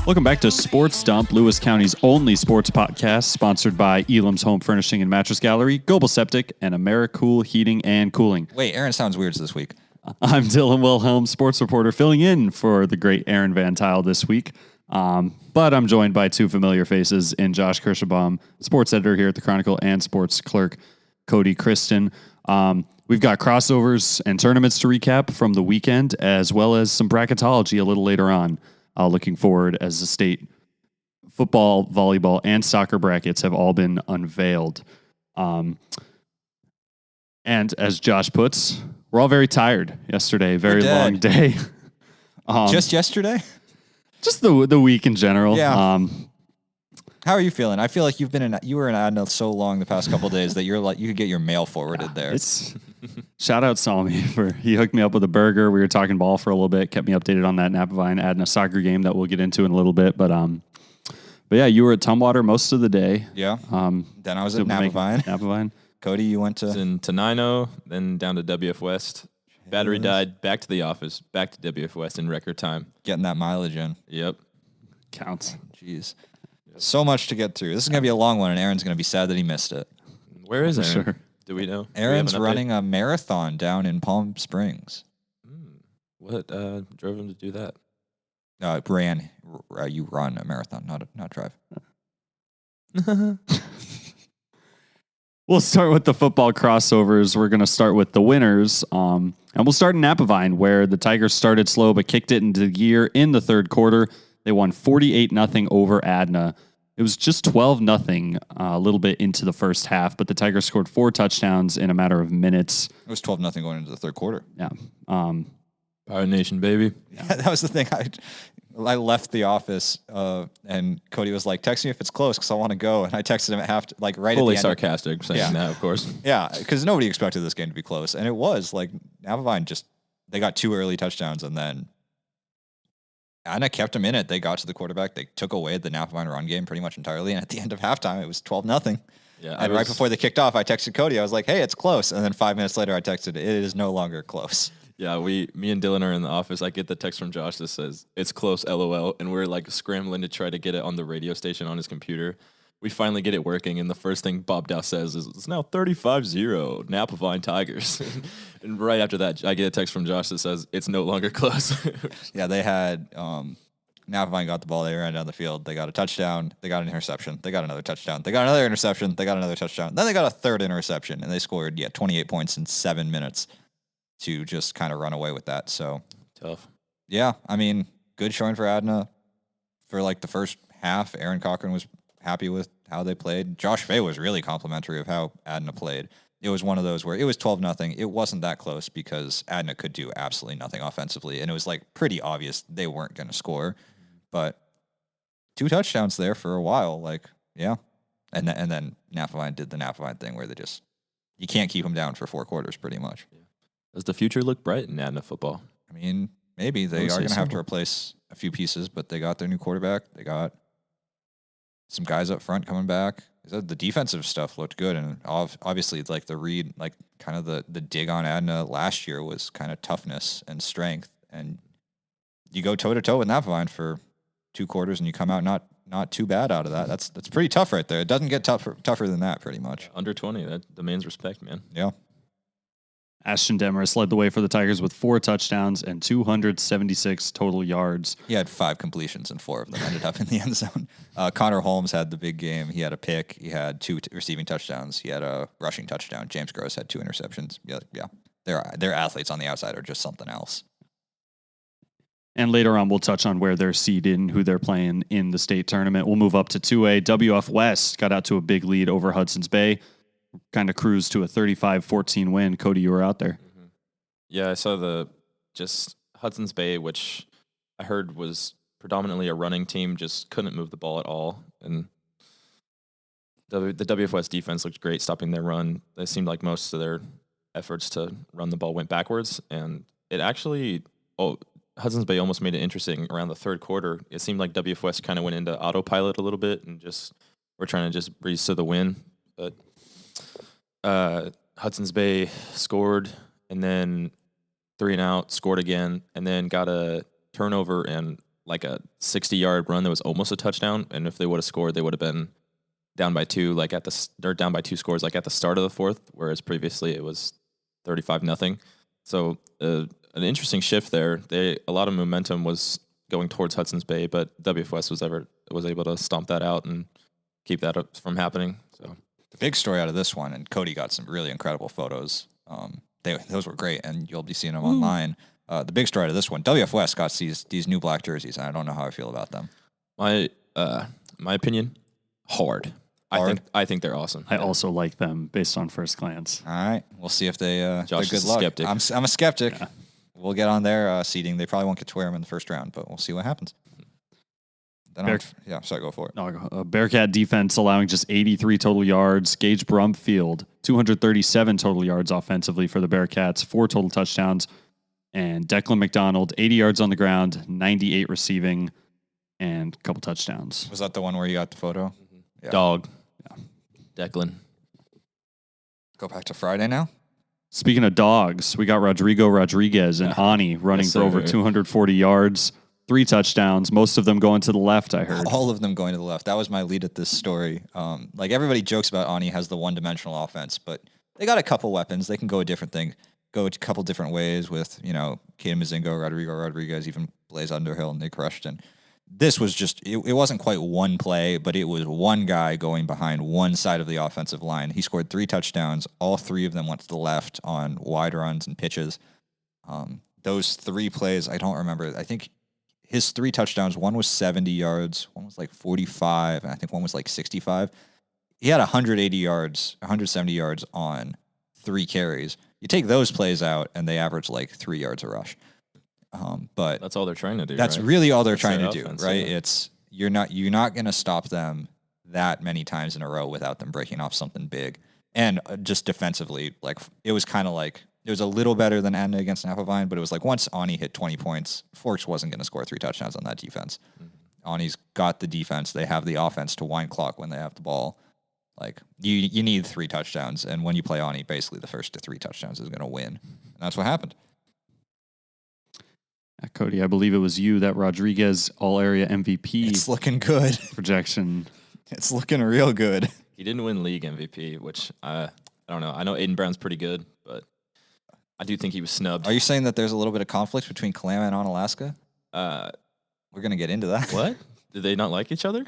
Welcome back to Sports Dump, Lewis County's only sports podcast, sponsored by Elam's Home Furnishing and Mattress Gallery, Global Septic, and AmeriCool Heating and Cooling. Wait, Aaron sounds weird this week. I'm Dylan Wilhelm, sports reporter, filling in for the great Aaron Van Tile this week. But I'm joined by two familiar faces in Josh Kirschenbaum, sports editor here at the Chronicle, and sports clerk Kody Kristen. We've got crossovers and tournaments to recap from the weekend, as well as some bracketology a little later on. Looking forward as the state football, volleyball, and soccer brackets have all been unveiled. And as Josh puts, we're all very tired yesterday. Very long day. Just yesterday? Just the week in general. Yeah. How are you feeling? I feel like you were in Adna so long the past couple of days that you're like you could get your mail forwarded there. Shout out Salmi he hooked me up with a burger. We were talking ball for a little bit, kept me updated on that Napavine Adna soccer game that we'll get into in a little bit. But yeah, you were at Tumwater most of the day. Yeah. Then I was at Napavine. Kody, you went to in Tenino, then down to WF West. Battery died. Back to the office. Back to WF West in record time. Getting that mileage in. Yep. Counts. Jeez. So much to get through. This is going to be a long one, and Aaron's going to be sad that he missed it. Where is Aaron? Sure. Do we know? Aaron's running a marathon down in Palm Springs. What drove him to do that? You run a marathon, not drive. We'll start with the football crossovers. We're going to start with the winners. And we'll start in Napavine, where the Tigers started slow but kicked it into gear in the third quarter. They won 48-0 over Adna. It was just 12-0 a little bit into the first half, but the Tigers scored 4 touchdowns in a matter of minutes. It was 12-0 going into the third quarter. Yeah. Power Nation, baby. Yeah, that was the thing. I left the office, and Kody was like, text me if it's close because I want to go. And I texted him at right Fully at the end. Fully sarcastic saying that, of course. Yeah, because nobody expected this game to be close. And it was. Like, Napavine they got 2 early touchdowns, and then Adna kept them in it. They got to the quarterback. They took away the Napavine run game pretty much entirely. And at the end of halftime, it was 12-0. Yeah, and right before they kicked off, I texted Kody. I was like, hey, it's close. And then 5 minutes later, I texted, it is no longer close. Yeah, me and Dylan are in the office. I get the text from Josh that says, it's close, LOL. And we're like scrambling to try to get it on the radio station on his computer. We finally get it working, and the first thing Bob Dow says is, it's now 35-0, Napavine Tigers. And right after that, I get a text from Josh that says, it's no longer close. Yeah, they had, Napavine got the ball, they ran down the field, they got a touchdown, they got an interception, they got another touchdown, they got another interception, they got another touchdown, then they got a third interception, and they scored, 28 points in 7 minutes to just kind of run away with that, so. Tough. Yeah, I mean, good showing for Adna. For like the first half, Aaron Cochran was happy with how they played. Josh Fay was really complimentary of how Adna played. It was one of those where it was 12-0. It wasn't that close because Adna could do absolutely nothing offensively, and it was like pretty obvious they weren't going to score. But 2 touchdowns there for a while, like, yeah. And then Napavine did the Napavine thing where you can't keep them down for 4 quarters pretty much. Yeah. Does the future look bright in Adna football? I mean, maybe. They are going to have to replace a few pieces, but they got their new quarterback. They got some guys up front coming back. The defensive stuff looked good, and obviously, like the read, like kind of the dig on Adna last year was kind of toughness and strength, and you go toe to toe with Napavine for 2 quarters, and you come out not too bad out of that. That's pretty tough right there. It doesn't get tougher than that, pretty much. Under 20, that demands respect, man. Yeah. Ashton Demarest led the way for the Tigers with 4 touchdowns and 276 total yards. He had 5 completions, and 4 of them ended up in the end zone. Connor Holmes had the big game. He had a pick. He had 2 receiving touchdowns. He had a rushing touchdown. James Gross had 2 interceptions. Yeah. Their athletes on the outside are just something else. And later on, we'll touch on where they're seeded and who they're playing in the state tournament. We'll move up to 2A. WF West got out to a big lead over Hudson's Bay. Kind of cruised to a 35-14 win. Kody, you were out there. Mm-hmm. Yeah, I saw just Hudson's Bay, which I heard was predominantly a running team, just couldn't move the ball at all. And the WF West defense looked great stopping their run. It seemed like most of their efforts to run the ball went backwards. And it actually, Hudson's Bay almost made it interesting around the third quarter. It seemed like WF West kind of went into autopilot a little bit and we're trying to just breeze to the win. But Hudson's Bay scored and then 3 and out, scored again, and then got a turnover and like a 60-yard run that was almost a touchdown, and if they would have scored, they would have been down by 2, like or down by 2 scores, like at the start of the fourth, whereas previously it was 35-0. So an interesting shift there. A lot of momentum was going towards Hudson's Bay, but WFS was able to stomp that out and keep that up from happening. So the big story out of this one, and Kody got some really incredible photos. Those were great, and you'll be seeing them online. The big story out of this one, WFS got these new black jerseys, and I don't know how I feel about them. My opinion, hard. I think they're awesome. I also like them based on first glance. All right, we'll see if they're Josh good is a luck. skeptic. I'm a skeptic. Yeah. We'll get on their seeding. They probably won't get to wear them in the first round, but we'll see what happens. Then sorry, go for it. No, Bearcat defense allowing just 83 total yards. Gage Brumfield, 237 total yards offensively for the Bearcats, 4 total touchdowns. And Declan McDonald, 80 yards on the ground, 98 receiving, and a couple touchdowns. Was that the one where you got the photo? Mm-hmm. Yeah. Dog. Yeah. Declan. Go back to Friday now. Speaking of dogs, we got Rodrigo Rodriguez and Ani running for over 240 yards, 3 touchdowns, most of them going to the left, I heard. All of them going to the left. That was my lead at this story. Like everybody jokes about Ani has the one-dimensional offense, but they got a couple weapons. They can go a couple different ways with, Caden Mazingo, Rodrigo Rodriguez, even Blaze Underhill, Nick Rushton. This was just, it wasn't quite one play, but it was one guy going behind one side of the offensive line. He scored 3 touchdowns. All 3 of them went to the left on wide runs and pitches. Those 3 plays, I don't remember. I think his 3 touchdowns, one was 70 yards, one was like 45, and I think one was like 65. He had 180 yards, 170 yards on 3 carries. You take those plays out, and they average like 3 yards a rush. But that's all they're trying to do. That's right? really all they're That's trying to their offense, do, right? yeah. It's you're not going to stop them that many times in a row without them breaking off something big. And just defensively, like it was kind of like it was a little better than Edna against Napavine, but it was like once Ani hit 20 points, Forks wasn't going to score 3 touchdowns on that defense. Mm-hmm. Ani's got the defense; they have the offense to wind clock when they have the ball. Like you need 3 touchdowns, and when you play Ani, basically the first to 3 touchdowns is going to win, and that's what happened. Kody, I believe it was you that Rodriguez all-area MVP It's looking good. projection. It's looking real good. He didn't win league MVP, which I don't know. I know Aiden Brown's pretty good, but I do think he was snubbed. Are you saying that there's a little bit of conflict between Kalama and Onalaska? We're going to get into that. What? Did they not like each other?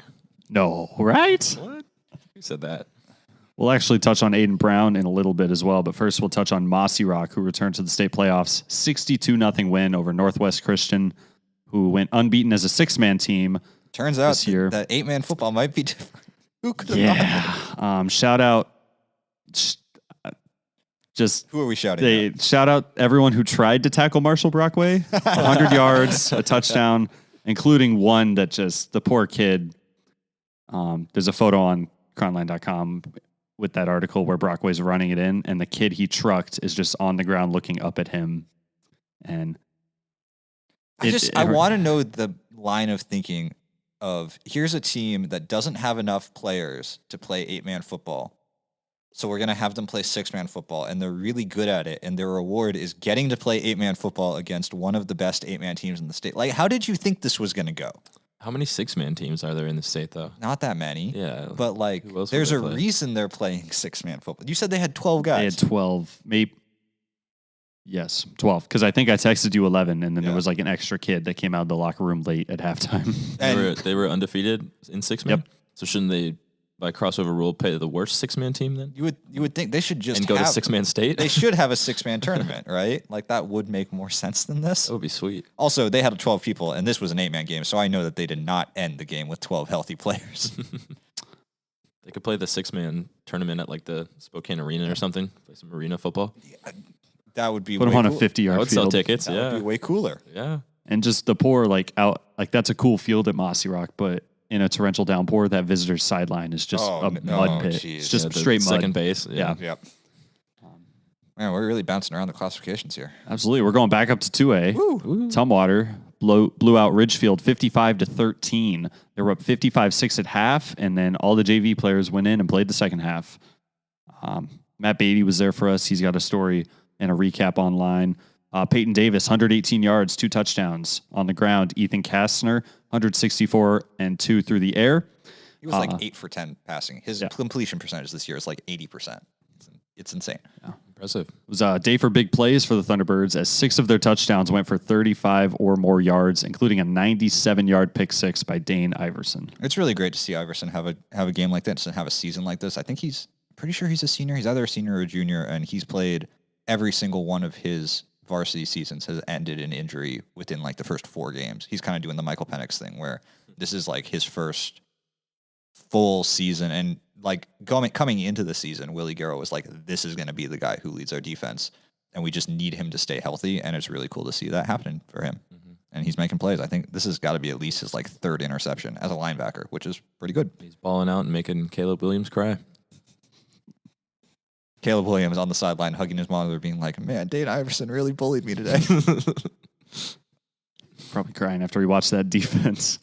No, right? What? Who said that? We'll actually touch on Aiden Brown in a little bit as well, but first we'll touch on Mossy Rock, who returned to the state playoffs. 62-0 win over Northwest Christian, who went unbeaten as a 6-man team. Turns out this year. that 8-man football might be different. Who could have known? Shout out. Who are we shouting at? Shout out everyone who tried to tackle Marshall Brockway. 100 yards, a touchdown, including one that just, the poor kid. There's a photo on chronline.com with that article where Brockway's running it in, and the kid he trucked is just on the ground looking up at him. And I want to know the line of thinking of here's a team that doesn't have enough players to play 8-man football. So we're going to have them play 6-man football, and they're really good at it. And their reward is getting to play 8-man football against one of the best 8-man teams in the state. Like, how did you think this was going to go? How many 6-man teams are there in the state, though? Not that many. Yeah. But, like, Who else there's would a they play? reason they're playing 6-man football. You said they had 12 guys. They had 12, maybe. Yes, 12. Because I think I texted you 11, and then there was like an extra kid that came out of the locker room late at halftime. They were undefeated in 6-man? Yep. So shouldn't they, by crossover rule, play the worst 6-man team then? You would think they should just And go to 6-man state? They should have a 6-man tournament, right? Like, that would make more sense than this. That would be sweet. Also, they had 12 people, and this was an 8-man game, so I know that they did not end the game with 12 healthy players. They could play the 6-man tournament at like the Spokane Arena or something. Play some arena football. That would be Put them way on a cool. 50-yard I would sell field. tickets, That yeah. would be way cooler. Yeah. And just the poor, that's a cool field at Mossy Rock, but in a torrential downpour, that visitor's sideline is just a mud pit. geez. It's just Yeah, the straight mud. second base. Yeah. Yep. Man, we're really bouncing around the classifications here. Absolutely. We're going back up to 2A. Ooh. Tumwater blew out Ridgefield 55-13. They were up 55-6 at half, and then all the JV players went in and played the second half. Matt Beatty was there for us. He's got a story and a recap online. Peyton Davis, 118 yards, 2 touchdowns on the ground. Ethan Kastner, 164 and 2 through the air. He was like 8 for 10 passing. His completion percentage this year is like 80%. It's insane. Yeah. Impressive. It was a day for big plays for the Thunderbirds as 6 of their touchdowns went for 35 or more yards, including a 97-yard pick six by Dane Iverson. It's really great to see Iverson have a game like this and have a season like this. I think he's pretty sure he's a senior. He's either a senior or a junior, and he's played every single one of his varsity seasons has ended in injury within like the first 4 games. He's kind of doing the Michael Penix thing where this is like his first full season, and like coming into the season, Willie Garrow was like, this is going to be the guy who leads our defense, and we just need him to stay healthy, and it's really cool to see that happening for him. And he's making plays. I think this has got to be at least his like 3rd interception as a linebacker, which is pretty good. He's balling out and making Caleb Williams cry. Caleb Williams on the sideline hugging his monitor, being like, man, Dane Iverson really bullied me today. Probably crying after he watched that defense.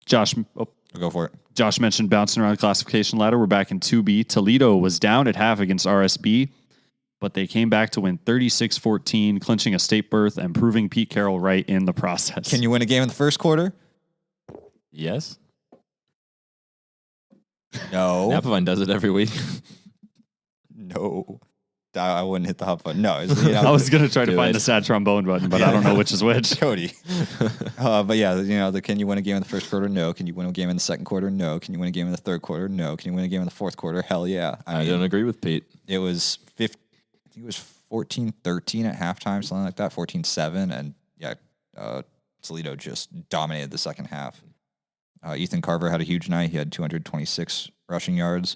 Josh, Go for it. Josh mentioned bouncing around the classification ladder. We're back in 2B. Toledo was down at half against RSB, but they came back to win 36-14, clinching a state berth and proving Pete Carroll right in the process. Can you win a game in the first quarter? Yes. No. Napavine does it every week. No. I wouldn't hit the hub button. No. I was going to try to find the sad trombone button, but I don't know which is which. Cody. But yeah, can you win a game in the first quarter? No. Can you win a game in the second quarter? No. Can you win a game in the third quarter? No. Can you win a game in the fourth quarter? Hell yeah. I don't agree with Pete. It was 14-13 at halftime, something like that, 14-7. And yeah, Toledo just dominated the second half. Ethan Carver had a huge night. He had 226 rushing yards.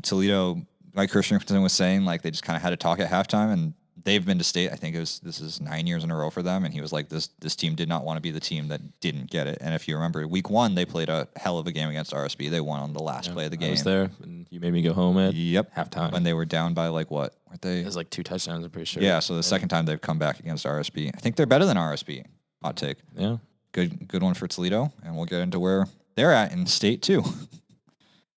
Toledo, like Christian was saying, like they just kind of had to talk at halftime, and they've been to state. I think this is 9 years in a row for them, and he was like, this team did not want to be the team that didn't get it. And if you remember, week 1 they played a hell of a game against RSB. They won on the last play of the game. I was there, and you made me go home at halftime when they were down by like what? Weren't they? It was like 2 touchdowns. I'm pretty sure. Yeah. So the second time they've come back against RSB, I think they're better than RSB. Hot take. Yeah. Good one for Toledo, and we'll get into where they're at in state too.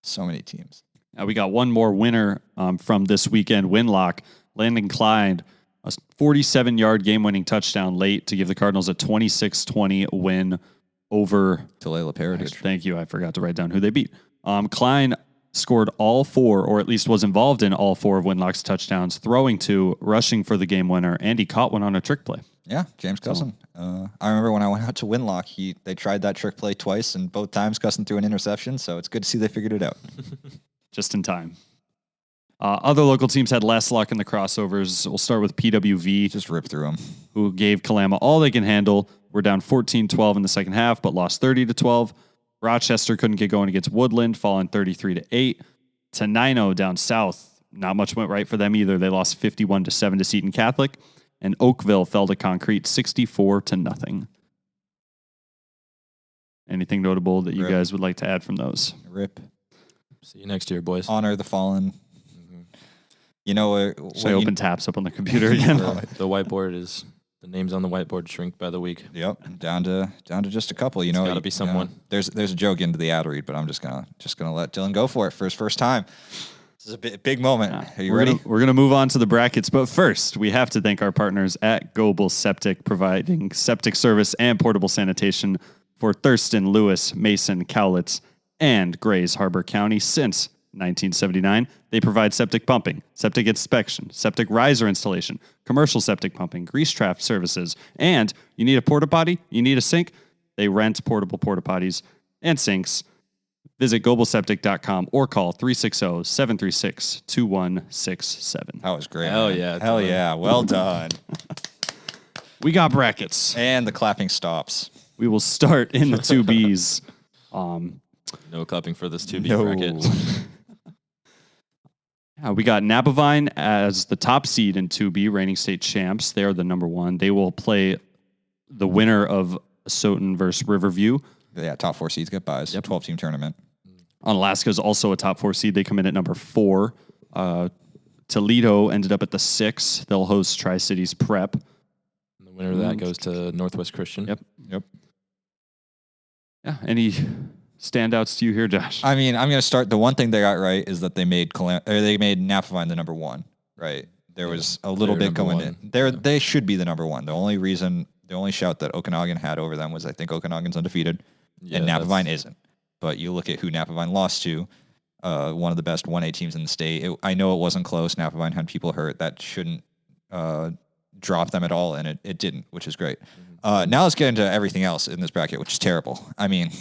So many teams. Now we got one more winner from this weekend, Winlock. Landon Klein, a 47-yard game-winning touchdown late to give the Cardinals a 26-20 win over Tulalip Heritage. Thank you. I forgot to write down who they beat. Klein scored all 4, or at least was involved in all 4 of Winlock's touchdowns, throwing 2, rushing for the game winner, and he caught one on a trick play. Yeah, James Cusson. I remember when I went out to Winlock, they tried that trick play twice, and both times Cusson threw an interception, so it's good to see they figured it out. Just in time. Other local teams had less luck in the crossovers. We'll start with PWV. Just rip through them. Who gave Kalama all they can handle. We're down 14-12 in the second half, but lost 30-12. Rochester couldn't get going against Woodland, falling 33-8. Tenino down south. Not much went right for them either. They lost 51-7 to Seton Catholic. And Oakville fell to Concrete 64-0. Anything notable that you guys would like to add from those? Rip. See you next year, boys. Honor the fallen. You know, should I open tabs up on the computer again? The whiteboard is the names on the whiteboard shrink by the week. Yep, down to just a couple. You know, got to be someone. There's a joke into the ad read, but I'm just gonna let Dylan go for it for his first time. This is a big moment. Are you ready? We're gonna move on to the brackets, but first we have to thank our partners at Global Septic, providing septic service and portable sanitation for Thurston, Lewis, Mason, Cowlitz, and Grays Harbor County since 1979. They provide septic pumping, septic inspection, septic riser installation, commercial septic pumping, grease trap services, and you need a porta potty, you need a sink, they rent portable porta potties and sinks. Visit globalseptic.com or call 360-736-2167. That was great. Hell man. yeah. Hell yeah. Well done. We got brackets. And the clapping stops. We will start in the 2Bs. No clapping for this 2B No. bracket. We got Napavine as the top seed in 2B, reigning state champs. They are the number 1. They will play the winner of Soton versus Riverview. Yeah, top 4 seeds get buys. 12-team tournament. Alaska is also a top 4 seed. They come in at number 4. Toledo ended up at the 6. They'll host Tri-Cities Prep. And the winner of that goes to Northwest Christian. Yep. Yeah. Any standouts to you here, Josh? I mean, I'm going to start. The one thing they got right is that they made Napavine the number 1, right? there was a little bit going in. They should be the number one. The only shout that Okanagan had over them was I think Okanagan's undefeated, and Napavine isn't. But you look at who Napavine lost to, one of the best 1A teams in the state. I know it wasn't close. Napavine had people hurt. That shouldn't drop them at all, and it didn't, which is great. Now let's get into everything else in this bracket, which is terrible. I mean,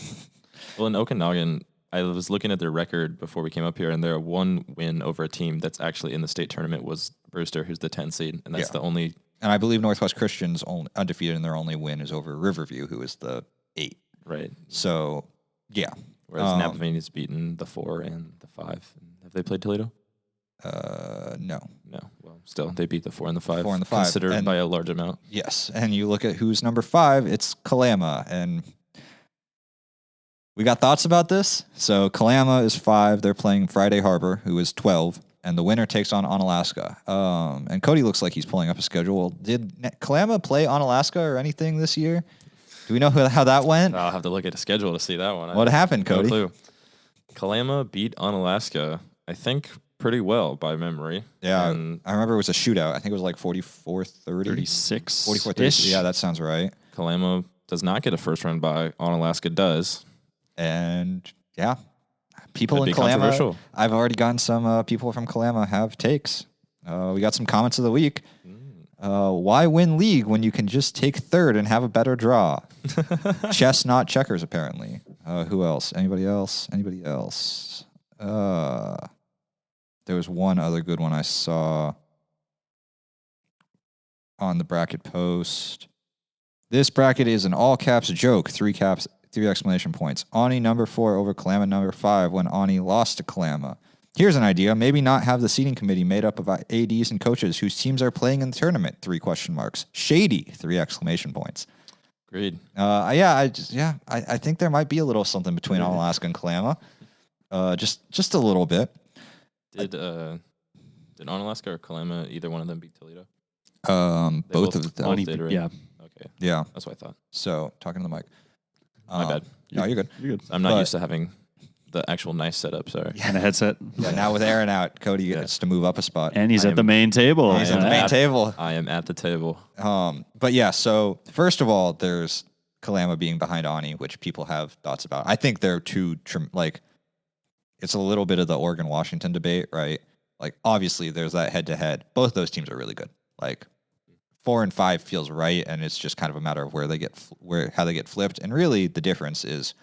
well, in Okanagan, I was looking at their record before we came up here, and their one win over a team that's actually in the state tournament was Brewster, who's the 10 seed, and that's the only. And I believe Northwest Christian's undefeated, and their only win is over Riverview, who is the 8. Right. So, yeah. Whereas Napavine has beaten the 4 and the 5. Have they played Toledo? No. Well, still, they beat the 4 and the 5. 4 and the 5. Considered by a large amount. Yes. And you look at who's number 5, it's Kalama. And we got thoughts about this. So Kalama is 5. They're playing Friday Harbor, who is 12. And the winner takes on Onalaska. And Kody looks like he's pulling up a schedule. Did Kalama play Onalaska or anything this year? Do we know how that went? I'll have to look at the schedule to see that one. What happened, Kody? No clue. Kalama beat Onalaska, I think, pretty well by memory. Yeah, and I remember it was a shootout. I think it was like 44-30. 36. 44-30. Yeah, that sounds right. Kalama does not get a first round bye. Onalaska does. And, yeah, people Could in be Kalama, controversial. I've already gotten some people from Kalama have takes. We got some comments of the week. Why win league when you can just take third and have a better draw? Chess, not checkers, apparently. Who else? Anybody else? There was one other good one I saw on the bracket post. This bracket is an all caps joke. 3 exclamation points. Ani number 4 over Kalama number 5 when Ani lost to Kalama. Here's an idea. Maybe not have the seating committee made up of ADs and coaches whose teams are playing in the tournament. 3 question marks. Shady. 3 exclamation points. Agreed. I think there might be a little something between Onalaska and Kalama. Just a little bit. Did Onalaska or Kalama, either one of them beat Toledo? Both of them. Both did, right? Yeah. Okay. Yeah. That's what I thought. So, talking to the mic. My bad. No, you're good. You're good. I'm not used to having the actual nice setup, sorry. And a headset. Yeah, now with Aaron out, Kody gets to move up a spot. And he's at the main table. He's at the main table. I am at the table. But yeah, so first of all, there's Kalama being behind Ani, which people have thoughts about. I think they're too, it's a little bit of the Oregon-Washington debate, right? Like, obviously, there's that head-to-head. Both those teams are really good. Like, 4 and 5 feels right, and it's just kind of a matter of how they get flipped. And really, the difference is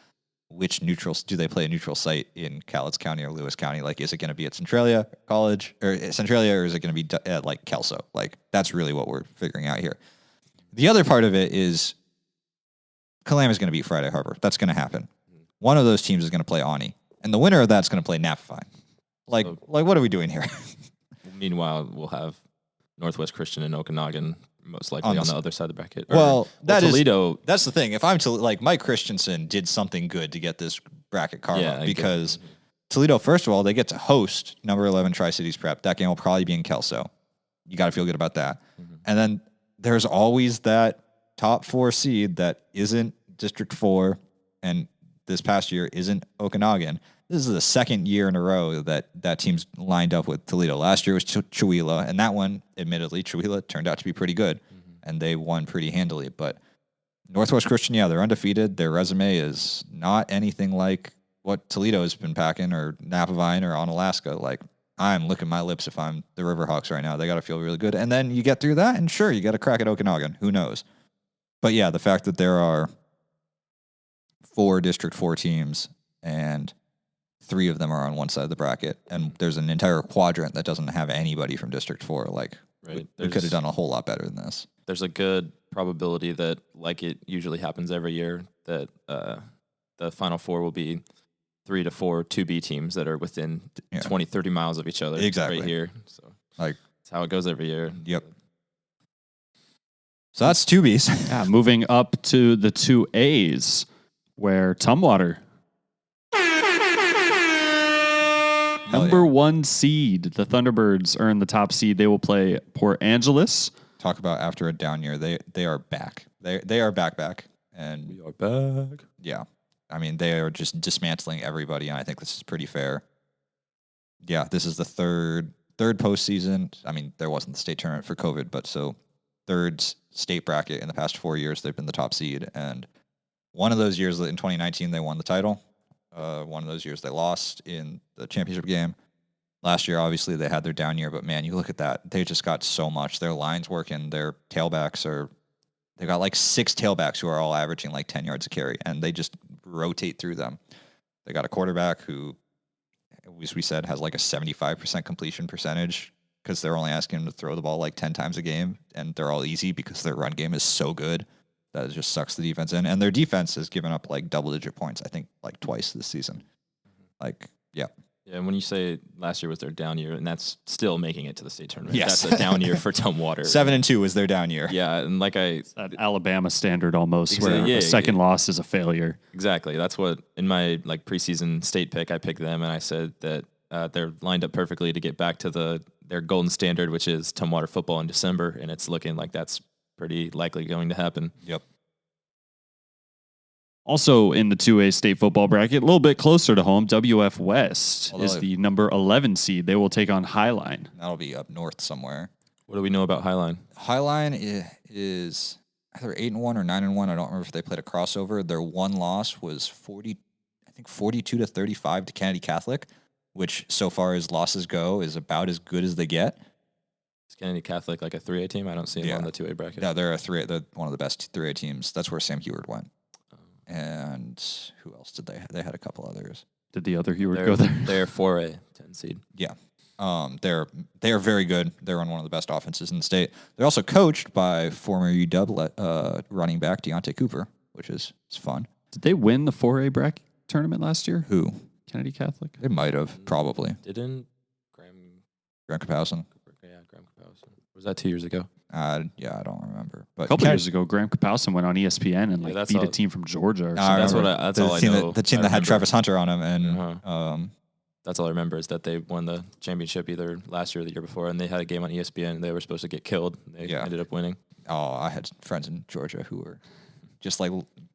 which do they play a neutral site in Cowlitz County or Lewis County? Like, is it going to be at Centralia College or is it going to be at like Kelso? Like, that's really what we're figuring out here. The other part of it is Kalama is going to beat Friday Harbor. That's going to happen. One of those teams is going to play Ani, and the winner of that's going to play Napavine. Like, what are we doing here? Meanwhile, we'll have Northwest Christian and Okanagan most likely on the other side of the bracket. Toledo. That's the thing. If I'm Mike Christensen did something good to get this bracket karma because Toledo, first of all, they get to host number 11 Tri-Cities Prep. That game will probably be in Kelso. You got to feel good about that. Mm-hmm. And then there's always that top 4 seed that isn't District 4, and this past year isn't Okanagan. This is the second year in a row that team's lined up with Toledo. Last year was Chewelah, and that one, admittedly, Chewelah turned out to be pretty good, and they won pretty handily. But Northwest Christian, they're undefeated. Their resume is not anything like what Toledo has been packing, or Napavine, or Onalaska. Like, I'm licking my lips if I'm the Riverhawks right now. They got to feel really good. And then you get through that, and sure, you got a crack at Okanagan. Who knows? But yeah, the fact that there are 4 District 4 teams, and 3 of them are on one side of the bracket, and there's an entire quadrant that doesn't have anybody from District 4. Like, we could have done a whole lot better than this. There's a good probability that, like it usually happens every year, that the Final 4 will be 3 to 4 2B teams that are within 20, 30 miles of each other. Exactly. Right here. So that's how it goes every year. Yep. So that's 2Bs. Yeah, moving up to the 2As, where Tumwater, number 1 seed, the Thunderbirds earn the top seed. They will play Port Angeles. Talk about after a down year. They are back. They are back. And we are back. Yeah. I mean, they are just dismantling everybody, and I think this is pretty fair. Yeah, this is the third third postseason. I mean, there wasn't the state tournament for COVID, but so third state bracket in the past 4 years, they've been the top seed. And one of those years in 2019, they won the title. One of those years they lost in the championship game. Last year, obviously, they had their down year, but man, you look at that. They just got so much. Their line's working. Their tailbacks they got like 6 tailbacks who are all averaging like 10 yards a carry, and they just rotate through them. They got a quarterback who, as we said, has like a 75% completion percentage because they're only asking him to throw the ball like 10 times a game, and they're all easy because their run game is so good that it just sucks the defense in. And their defense has given up like double-digit points, I think, like twice this season. Like, yeah. Yeah, and when you say last year was their down year, and that's still making it to the state tournament. Yes. That's a down year for Tumwater. 7-2 is their down year. Yeah, and like That Alabama standard almost, Exactly, where yeah, a second loss is a failure. Exactly. That's what, in my like preseason state pick, I picked them, and I said that they're lined up perfectly to get back to their golden standard, which is Tumwater football in December, and it's looking like that's pretty likely going to happen. Yep. Also in the 2A state football bracket, a little bit closer to home, WF West is the number 11 seed. They will take on Highline. That'll be up north somewhere. What do we know about Highline? Highline is either 8-1 or 9-1. I don't remember if they played a crossover. Their one loss was 42-35 to Kennedy Catholic, which so far as losses go is about as good as they get. Is Kennedy Catholic like a 3A team? I don't see them on the 2A bracket. No, they're one of the best 3A teams. That's where Sam Heward went. And who else did they have? They had a couple others. Did the other Heward go there? They're 4A, 10 seed. Yeah. They're very good. They're on one of the best offenses in the state. They're also coached by former UW running back Deontay Cooper, which is fun. Did they win the 4A bracket tournament last year? Who? Kennedy Catholic? They might have, probably. Didn't Graham Kapowson? Yeah, Graham Kapowson. Was that 2 years ago? Yeah, I don't remember. But a couple years ago, Graham Kapowson went on ESPN and beat a team from Georgia. Or something. That's all I know. The team that had Travis Hunter on him, and that's all I remember is that they won the championship either last year or the year before, and they had a game on ESPN. And they were supposed to get killed. They ended up winning. Oh, I had friends in Georgia who were just like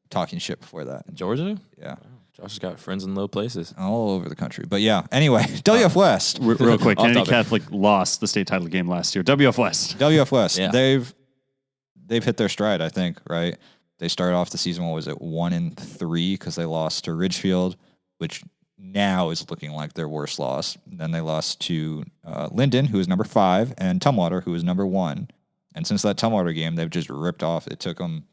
talking shit before that. Georgia? Yeah. Wow. Josh has got friends in low places. All over the country. But yeah, anyway, WF West. Real quick, Kennedy Catholic lost the state title game last year. WF West. WF West. Yeah. They've hit their stride, I think, right? They started off the season, 1-3 because they lost to Ridgefield, which now is looking like their worst loss. Then they lost to Linden, who is number 5, and Tumwater, who is number 1. And since that Tumwater game, they've just ripped off. It took them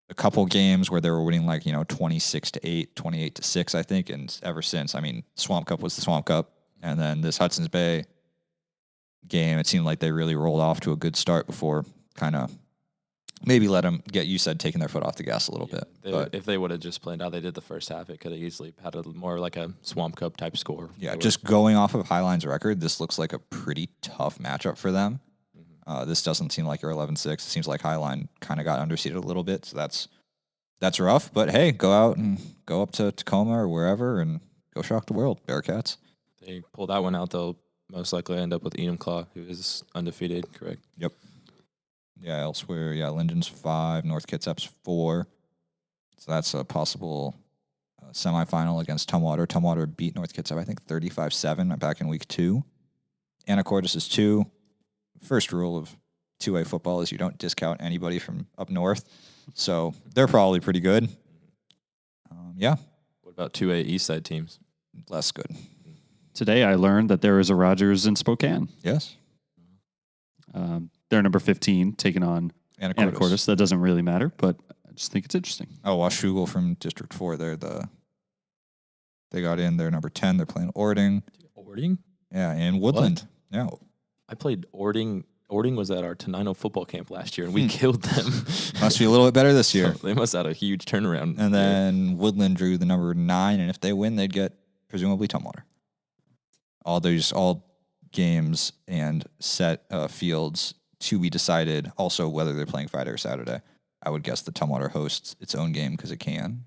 a couple games where they were winning 26-8, 28-6, I think. And ever since, I mean, Swamp Cup was the Swamp Cup. And then this Hudson's Bay game, it seemed like they really rolled off to a good start before kind of maybe let them taking their foot off the gas a little bit. But if they would have just played how they did the first half, it could have easily had a more like a Swamp Cup type score. Yeah, just going off of Highline's record, this looks like a pretty tough matchup for them. This doesn't seem like you're 11-6. It seems like Highline kind of got underseeded a little bit, so that's rough. But hey, go out and go up to Tacoma or wherever and go shock the world, Bearcats. They pull that one out, they'll most likely end up with Enumclaw, who is undefeated, correct? Yep. Yeah, elsewhere, Linden's 5, North Kitsap's 4. So that's a possible semifinal against Tumwater. Tumwater beat North Kitsap, I think, 35-7 back in week 2. Anacortes is 2. First rule of 2A football is you don't discount anybody from up north. So they're probably pretty good. Yeah. What about 2A East Side teams? Less good. Today I learned that there is a Rogers in Spokane. Yes. They're number 15, taking on Anacortes. That doesn't really matter, but I just think it's interesting. Oh, Washougal from District 4. They got in. They're number 10. They're playing Ording. Ording? Yeah, in Woodland. Yeah. I played Ording. Ording was at our Tenino football camp last year, and we killed them. Must be a little bit better this year. So they must have had a huge turnaround. And then Woodland drew the number 9, and if they win, they'd get presumably Tumwater. All games and set fields to be decided. Also, whether they're playing Friday or Saturday. I would guess that Tumwater hosts its own game because it can.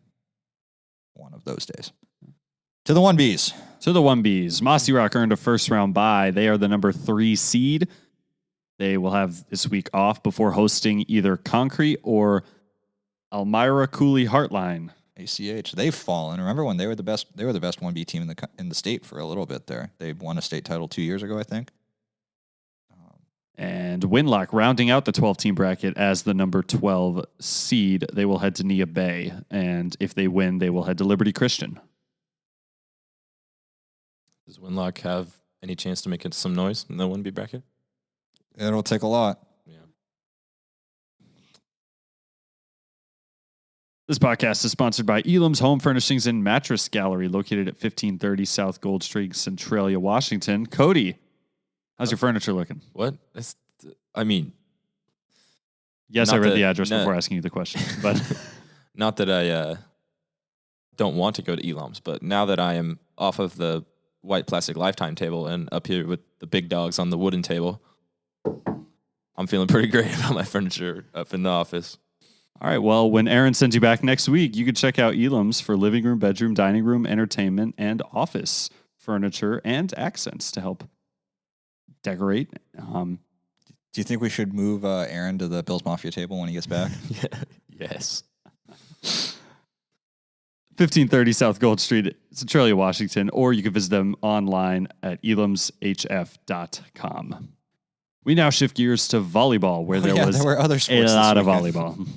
One of those days. To the 1Bs. To the 1Bs. Mossy Rock earned a first-round bye. They are the number 3 seed. They will have this week off before hosting either Concrete or Elmira Cooley Heartline. ACH. They've fallen. Remember when they were the best? They were the best 1B team in the state for a little bit there. They won a state title 2 years ago, I think. And Winlock rounding out the 12-team bracket as the number 12 seed. They will head to Nia Bay, and if they win, they will head to Liberty Christian. Does Winlock have any chance to make it some noise in the 1B bracket? It'll take a lot. Yeah. This podcast is sponsored by Elam's Home Furnishings and Mattress Gallery, located at 1530 South Gold Street, Centralia, Washington. Kody, how's your furniture looking? What? I mean, Yes, Not I read that- the address no. before asking you the question, but not that I don't want to go to Elam's, but now that I am off of the white plastic Lifetime table and up here with the big dogs on the wooden table, I'm feeling pretty great about my furniture up in the office. all right. Well, when Aaron sends you back next week, you can check out Elam's for living room, bedroom, dining room, entertainment, and office furniture and accents to help decorate. Do you think we should move Aaron to the Bills Mafia table when he gets back? Yes. 1530 South Gold Street, Centralia, Washington, or you can visit them online at elamshf.com. We now shift gears to volleyball, where there were other a sports lot this of weekend. volleyball.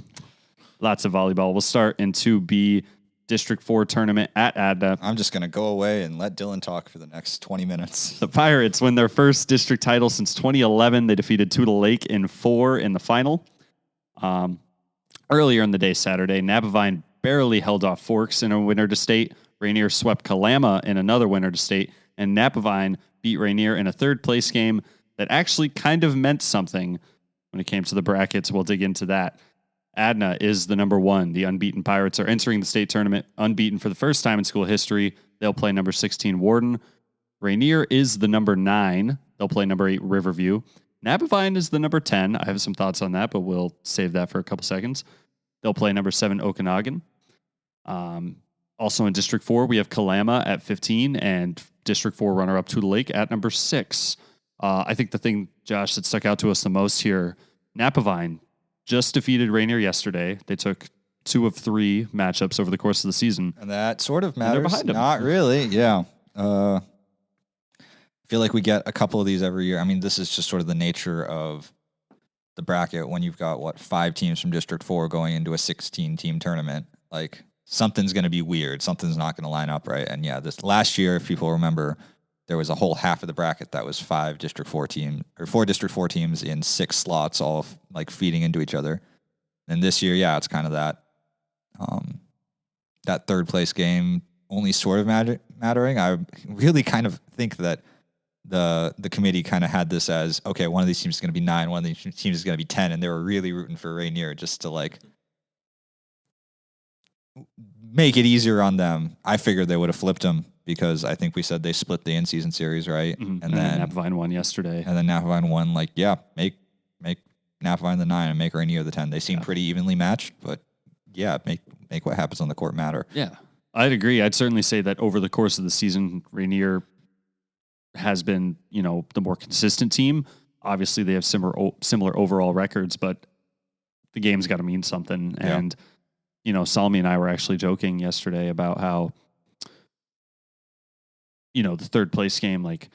Lots of volleyball. We'll start in 2B District 4 tournament at Adna. I'm just going to go away and let Dylan talk for the next 20 minutes. The Pirates win their first district title since 2011. They defeated Tudor Lake in 4 in the final. Earlier in the day Saturday, Napavine barely held off Forks in a winner to state. Rainier swept Kalama in another winner to state. And Napavine beat Rainier in a third-place game that actually kind of meant something when it came to the brackets. We'll dig into that. Adna is the number 1. The unbeaten Pirates are entering the state tournament unbeaten for the first time in school history. They'll play number 16 Warden. Rainier is the number 9. They'll play number 8 Riverview. Napavine is the number 10. I have some thoughts on that, but we'll save that for a couple seconds. They'll play number 7 Okanagan. Also in District 4, we have Kalama at 15 and District 4 runner-up Tudor Lake at number 6. I think the thing, Josh, that stuck out to us the most here, Napavine just defeated Rainier yesterday. They took 2 of 3 matchups over the course of the season. And that sort of they're matters. behind 'em. Not really. Yeah. I feel like we get a couple of these every year. I mean, this is just sort of the nature of the bracket when you've got, 5 teams from District 4 going into a 16-team tournament. Like, something's going to be weird. Something's not going to line up right. And yeah, this last year, if people remember, there was a whole half of the bracket that was 4 District 4 teams in 6 slots, all like feeding into each other. And this year, yeah, it's kind of that that third place game only sort of mattering. I really kind of think that the committee kind of had this as, okay, one of these teams is going to be 9, one of these teams is going to be 10, and they were really rooting for Rainier just to like make it easier on them. I figured they would have flipped them because I think we said they split the in-season series, right? Mm-hmm. And then Napavine won yesterday. And then Napavine won, like, yeah, make Napavine the 9 and make Rainier the 10. They seem pretty evenly matched, but yeah, make what happens on the court matter. Yeah, I'd agree. I'd certainly say that over the course of the season, Rainier has been, the more consistent team. Obviously, they have similar overall records, but the game's got to mean something. Yeah. And, Salmi and I were actually joking yesterday about how, the third place game, like,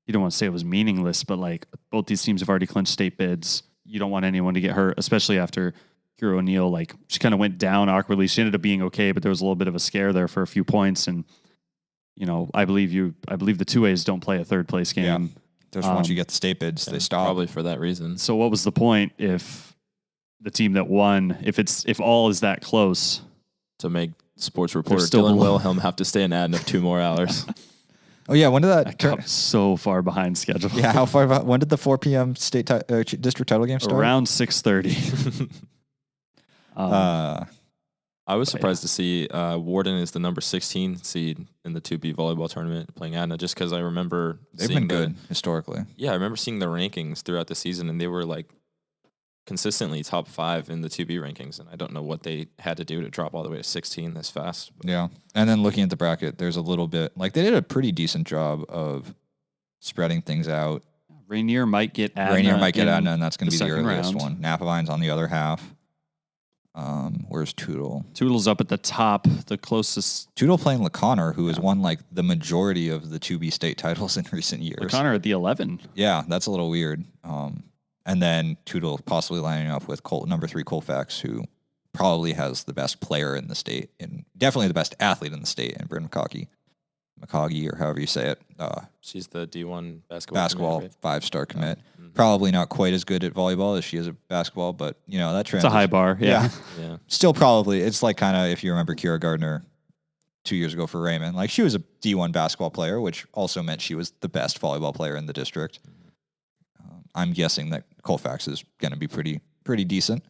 you don't want to say it was meaningless, but like both these teams have already clinched state bids. You don't want anyone to get hurt, especially after Kira O'Neill, like, she kind of went down awkwardly. She ended up being okay, but there was a little bit of a scare there for a few points. And, I believe the 2As don't play a third place game. Yeah. Just once you get the state bids, they stop. Probably for that reason. So what was the point if the team that won, if all is that close? To make sports reporter still Dylan below. Wilhelm have to stay in Adna 2 more hours. Oh yeah, when did I got so far behind schedule. Yeah, how far? When did the 4 p.m. state district title game start? Around 6:30. I was surprised to see Warden is the number 16 seed in the 2B volleyball tournament playing Adna, just because I remember They've seeing been good historically. Yeah, I remember seeing the rankings throughout the season, and they were like consistently top 5 in the 2B rankings, and I don't know what they had to do to drop all the way to 16 this fast. Yeah, and then looking at the bracket, there's a little bit like they did a pretty decent job of spreading things out. Rainier might get Adna. And that's going to be the second earliest round. one. Napavine's on the other half. Where's Tootle? Toodle's up at the top, the closest. Tootle playing LeConnor, who has won like the majority of the 2B state titles in recent years. Connor at the 11. Yeah, that's a little weird. And then Tootle possibly lining up with number 3 Colfax, who probably has the best player in the state and definitely the best athlete in the state, and Bryn McCoggy, or however you say it. She's the D1 basketball commit, right? 5-star commit. Probably not quite as good at volleyball as she is at basketball, but that trend. It's a high bar. Yeah. Still probably, it's like kind of, if you remember Kira Gardner 2 years ago for Raymond, like she was a D1 basketball player, which also meant she was the best volleyball player in the district. I'm guessing that Colfax is going to be pretty decent.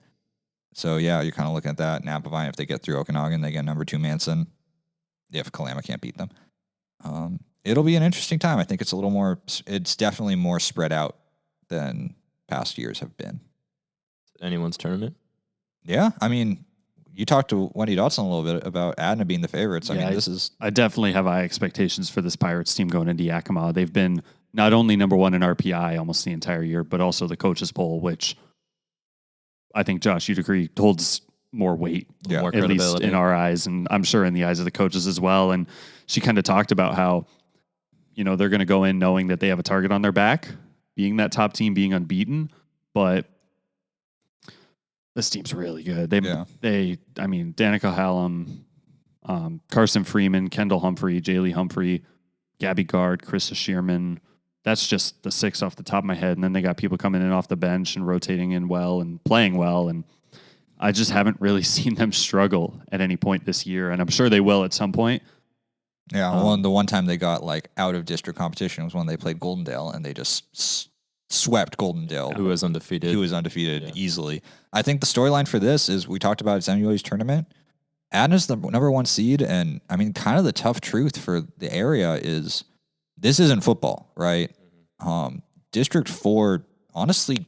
So yeah, you're kind of looking at that. Napavine, if they get through Okanagan, they get number 2 Manson. If Kalama can't beat them, it'll be an interesting time. I think it's definitely more spread out than past years have been. Anyone's tournament? Yeah, I mean, you talked to Wendy Dotson a little bit about Adna being the favorites. I definitely have high expectations for this Pirates team going into Yakima. They've been not only number 1 in RPI almost the entire year, but also the coaches poll, which I think, Josh, you'd agree, holds more weight, more at least in our eyes, and I'm sure in the eyes of the coaches as well. And she kind of talked about how, they're going to go in knowing that they have a target on their back, being that top team, being unbeaten, but this team's really good. Danica Hallam, Carson Freeman, Kendall Humphrey, Jaylee Humphrey, Gabby Gard, Krista Shearman. That's just the 6 off the top of my head. And then they got people coming in off the bench and rotating in well and playing well. And I just haven't really seen them struggle at any point this year. And I'm sure they will at some point. Yeah, the one time they got out of district competition was when they played Goldendale, and they just swept Goldendale, who was undefeated easily. I think the storyline for this is, we talked about, it's MUA's tournament. Adna's the number 1 seed, and I mean, kind of the tough truth for the area is this isn't football, right? District 4 honestly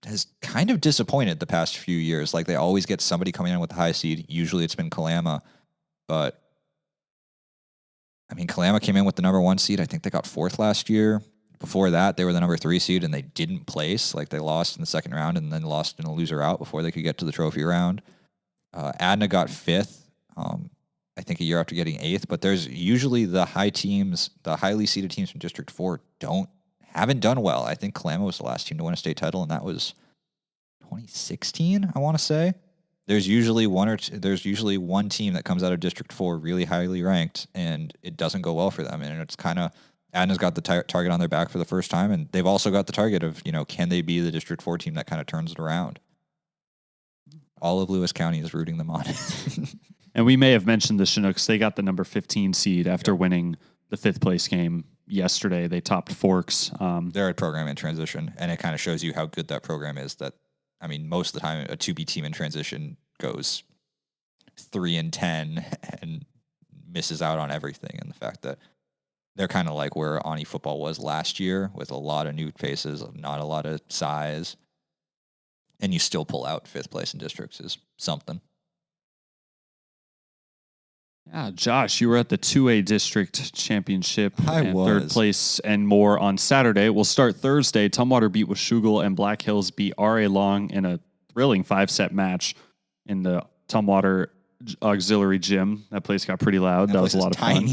has kind of disappointed the past few years. Like, they always get somebody coming in with the high seed. Usually it's been Kalama, but I mean, Kalama came in with the number 1 seed. I think they got 4th last year. Before that, they were the number 3 seed, and they didn't place. Like, they lost in the second round and then lost in a loser out before they could get to the trophy round. Adna got 5th, I think a year after getting 8th. But there's usually the highly seeded teams from District 4 haven't done well. I think Kalama was the last team to win a state title, and that was 2016, I want to say. There's usually one team that comes out of District 4 really highly ranked, and it doesn't go well for them. And it's kind of, Adna's got the target on their back for the first time, and they've also got the target of, can they be the District 4 team that kind of turns it around? All of Lewis County is rooting them on. And we may have mentioned the Chinooks. They got the number 15 seed after winning the 5th place game yesterday. They topped Forks. They're a program in transition, and it kind of shows you how good that program is. That, I mean, most of the time, a 2B team in transition goes 3-10 and misses out on everything. And the fact that they're kind of like where Ani football was last year, with a lot of new faces, not a lot of size, and you still pull out 5th place in districts is something. Yeah, Josh, you were at the 2A district championship. I was. 3rd place and more on Saturday. We'll start Thursday. Tumwater beat Washougal, and Black Hills beat R.A. Long in a thrilling 5-set match in the Tumwater Auxiliary Gym. That place got pretty loud. That was a lot of fun.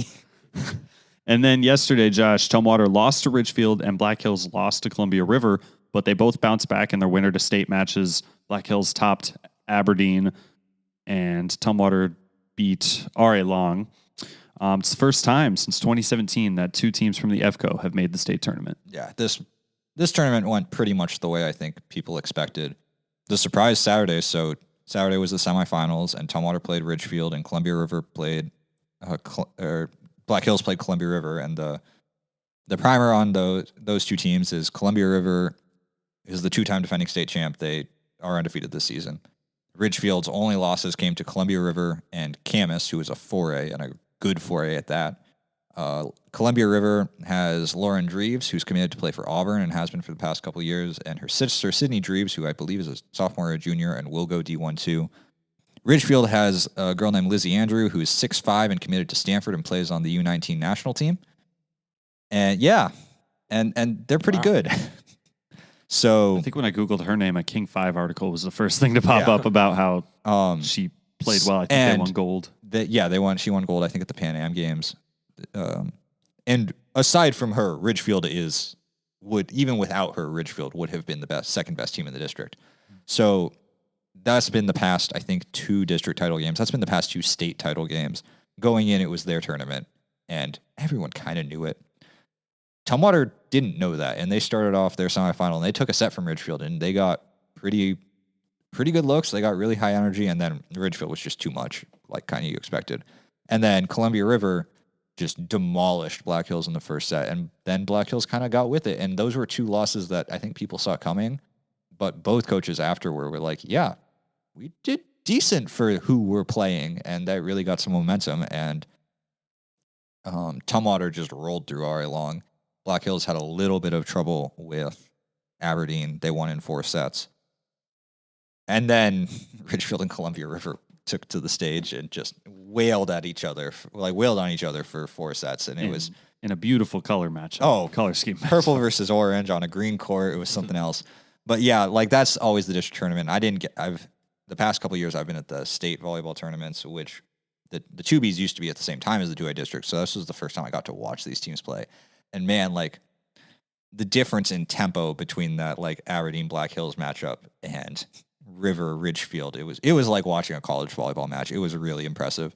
And then yesterday, Josh, Tumwater lost to Ridgefield and Black Hills lost to Columbia River, but they both bounced back in their winner to state matches. Black Hills topped Aberdeen, and Tumwater beat R.A. Long. It's the first time since 2017 that 2 teams from the EFCO have made the state tournament. Yeah, this tournament went pretty much the way I think people expected. The surprise Saturday, so Saturday was the semifinals, and Tumwater played Ridgefield, and Columbia River played, Black Hills played Columbia River, and the primer on those 2 teams is Columbia River is the 2-time defending state champ. They are undefeated this season. Ridgefield's only losses came to Columbia River and Camas, who is a 4A, and a good 4A at that. Columbia River has Lauren Dreves, who's committed to play for Auburn and has been for the past couple of years, and her sister, Sydney Dreves, who I believe is a sophomore or a junior and will go D1 too. Ridgefield has a girl named Lizzie Andrew, who is 6'5" and committed to Stanford and plays on the U19 national team. And yeah, and they're pretty good. So I think when I Googled her name, a King 5 article was the first thing to pop up about how she played well. I think they won gold. She won gold, I think, at the Pan Am Games. And aside from her, Ridgefield is would, even without her, Ridgefield would have been the second best team in the district. So that's been the past, I think, 2 district title games. That's been the past 2 state title games. Going in, it was their tournament, and everyone kind of knew it. Tumwater didn't know that, and they started off their semifinal, and they took a set from Ridgefield, and they got pretty good looks. They got really high energy, and then Ridgefield was just too much, like kind of you expected. And then Columbia River just demolished Black Hills in the first set, and then Black Hills kind of got with it. And those were 2 losses that I think people saw coming, but both coaches afterward were like, yeah, we did decent for who we're playing, and that really got some momentum. And Tumwater just rolled through all right long. Black Hills had a little bit of trouble with Aberdeen. They won in 4 sets. And then Ridgefield and Columbia River took to the stage and just wailed on each other for 4 sets. And it was in a beautiful color matchup. Color scheme matchup. Purple versus orange on a green court. It was something else. But yeah, like that's always the district tournament. The past couple of years I've been at the state volleyball tournaments, which the 2Bs used to be at the same time as the 2A district. So this was the first time I got to watch these teams play. And man, like the difference in tempo between that like Aberdeen Black Hills matchup and River Ridgefield, it was like watching a college volleyball match. It was really impressive.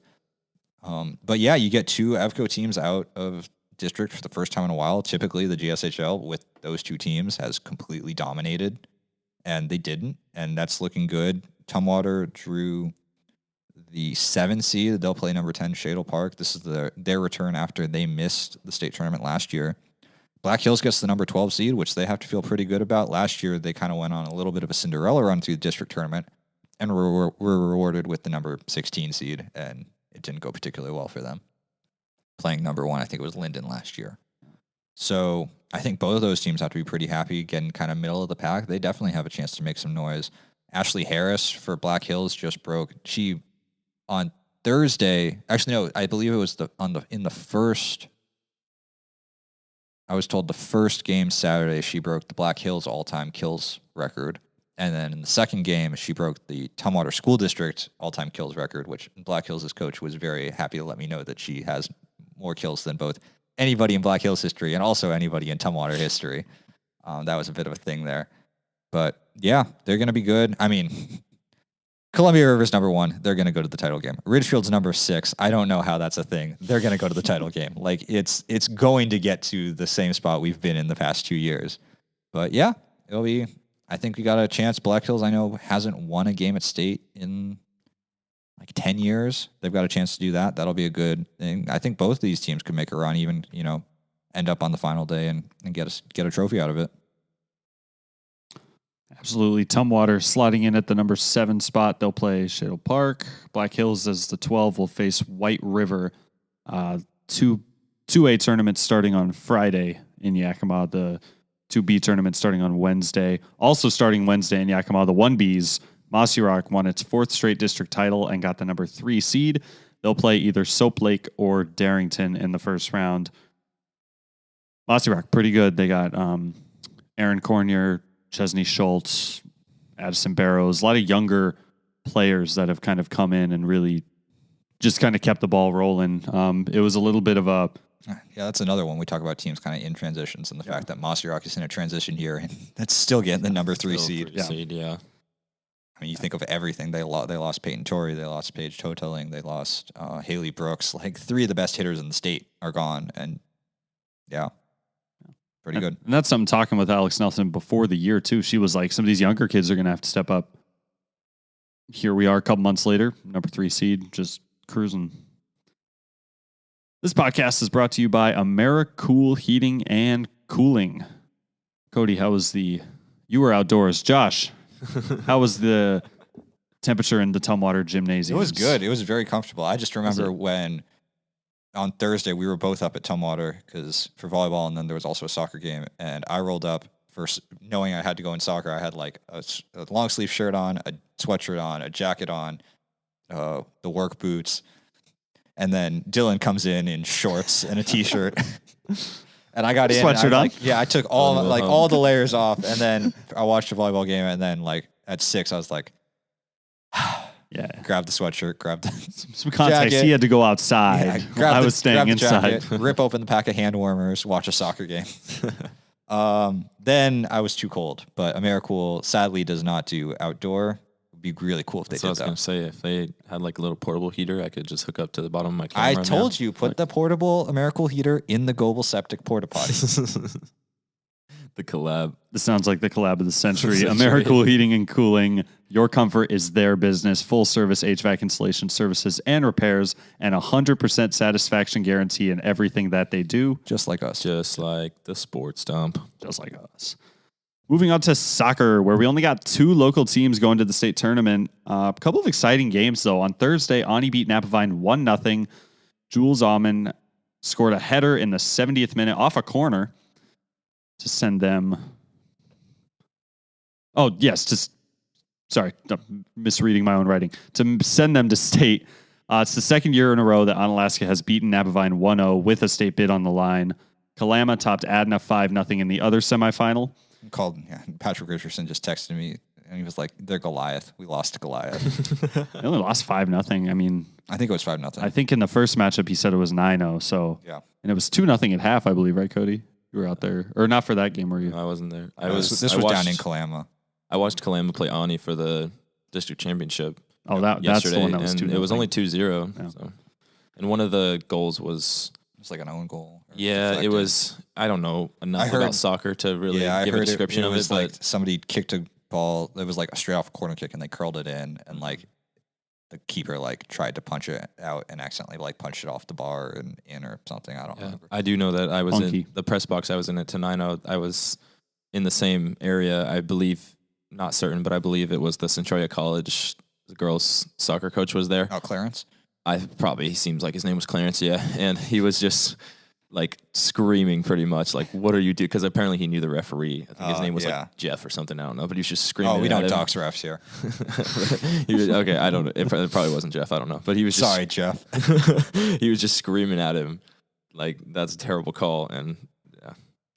But yeah, you get 2 EVCO teams out of district for the first time in a while. Typically the GSHL with those 2 teams has completely dominated, and they didn't, and that's looking good. Tumwater drew the 7 seed. They'll play number 10 Shadle Park. This is their return after they missed the state tournament last year. Black Hills gets the number 12 seed, which they have to feel pretty good about. Last year, they kind of went on a little bit of a Cinderella run through the district tournament and were rewarded with the number 16 seed, and it didn't go particularly well for them. Playing number 1, I think it was Linden last year. So I think both of those teams have to be pretty happy, getting kind of middle of the pack. They definitely have a chance to make some noise. Ashley Harris for Black Hills just broke. She on Thursday, actually no, I believe it was in the first. I was told the first game Saturday she broke the Black Hills all-time kills record, and then in the second game she broke the Tumwater School District all-time kills record, which Black Hills' coach was very happy to let me know that she has more kills than both anybody in Black Hills history and also anybody in Tumwater history. That was a bit of a thing there. But yeah, they're going to be good. I mean, Columbia River's number 1. They're going to go to the title game. Ridgefield's number 6. I don't know how that's a thing. They're going to go to the title game. Like it's going to get to the same spot we've been in the past 2 years. But yeah, it'll be, I think we got a chance. Black Hills, I know, hasn't won a game at state in like 10 years. They've got a chance to do that. That'll be a good thing. I think both of these teams could make a run, even, end up on the final day and get a trophy out of it. Absolutely. Tumwater sliding in at the number 7 spot. They'll play Shadle Park. Black Hills as the 12 will face White River. 2A tournaments starting on Friday in Yakima. The 2B tournament starting on Wednesday. Also starting Wednesday in Yakima, the 1Bs. Mossy Rock won its 4th straight district title and got the number 3 seed. They'll play either Soap Lake or Darrington in the first round. Mossy Rock, pretty good. They got Aaron Cornier, Chesney Schultz, Addison Barrows, a lot of younger players that have kind of come in and really just kind of kept the ball rolling. It was a little bit of a... Yeah, that's another one. We talk about teams kind of in transitions and the fact that Mossy Rock is in a transition year and that's still getting the number 3 seed. Yeah. I mean, you think of everything. They lost Peyton Torrey. They lost Paige Toteling. They lost Haley Brooks. Like 3 of the best hitters in the state are gone. And yeah. Pretty good. And that's something talking with Alex Nelson before the year, too. She was like, some of these younger kids are going to have to step up. Here we are a couple months later, number 3 seed, just cruising. This podcast is brought to you by AmeriCool Heating and Cooling. Kody, you were outdoors. Josh, how was the temperature in the Tumwater Gymnasium? It was good. It was very comfortable. I just remember when... on Thursday, we were both up at Tumwater for volleyball, and then there was also a soccer game. And I rolled up first, knowing I had to go in soccer. I had like a long sleeve shirt on, a sweatshirt on, a jacket on, the work boots, and then Dylan comes in shorts and a t-shirt. And I got in. Sweatshirt on? I took all the layers off, and then I watched the volleyball game. And then at 6, I was like. Yeah. Grab the sweatshirt, some context. jacket. He had to go outside. I was staying inside. Jacket, rip open the pack of hand warmers, watch a soccer game. Then I was too cold, but AmeriCool sadly does not do outdoor. It'd be really cool if they That's what I did was that. gonna say. If they had like a little portable heater, I could just hook up to the bottom of my camera. I told you, put the portable AmeriCool heater in the Global Septic porta potty. the collab. This sounds like the collab of the century. Century. AmeriCool Heating and Cooling. Your comfort is their business. Full service HVAC installation services and repairs, and 100% satisfaction guarantee in everything that they do. Just like us. Just like the sports dump. Just like us. Moving on to soccer, where we only got 2 local teams going to the state tournament. A couple of exciting games, though. On Thursday, Ani beat Napavine 1-0. Jules Alman scored a header in the 70th minute off a corner to send them. Oh, yes. Misreading my own writing. To send them to state. It's the second year in a row that Onalaska has beaten Napavine 1-0 with a state bid on the line. Kalama topped Adna 5-0 in the other semifinal. Patrick Richardson just texted me, and he was like, "They're Goliath. We lost to Goliath." They only lost 5-0. I mean, I think it was 5-0. I think in the first matchup he said it was 9-0. So Yeah. and it was 2-0 at half, I believe, right, Cody? You were out there, or not for that game, were you? I wasn't there. This was down in Kalama. I watched Kalama play Ani for the district championship. Oh, that's yesterday, the one that was and 2-0. it was only 2-0. Yeah. So. And one of the goals was It's like an own goal. or it deflected. was. I don't know enough heard- about soccer to really I give a heard description it of was it. like But somebody kicked a ball. It was like a straight off corner kick, and they curled it in, and like the keeper like tried to punch it out and accidentally like punched it off the bar and in or something. I don't remember. I do know that I was Funky. in the press box. I was in at Tenino. I was in the same area. I believe, not certain, but I believe it was the Centralia College. The girls' soccer coach was there. Oh, Clarence. He seems like his name was Clarence, yeah. And he was just like screaming pretty much, like, what are you doing? Because apparently he knew the referee. I think his name was yeah. like Jeff or something. I don't know. But he was just screaming. Oh, we at don't him. dox refs here. Okay, I don't know. It probably wasn't Jeff. I don't know. But he was just. Sorry, Jeff. He was just screaming at him. Like, that's a terrible call. And yeah,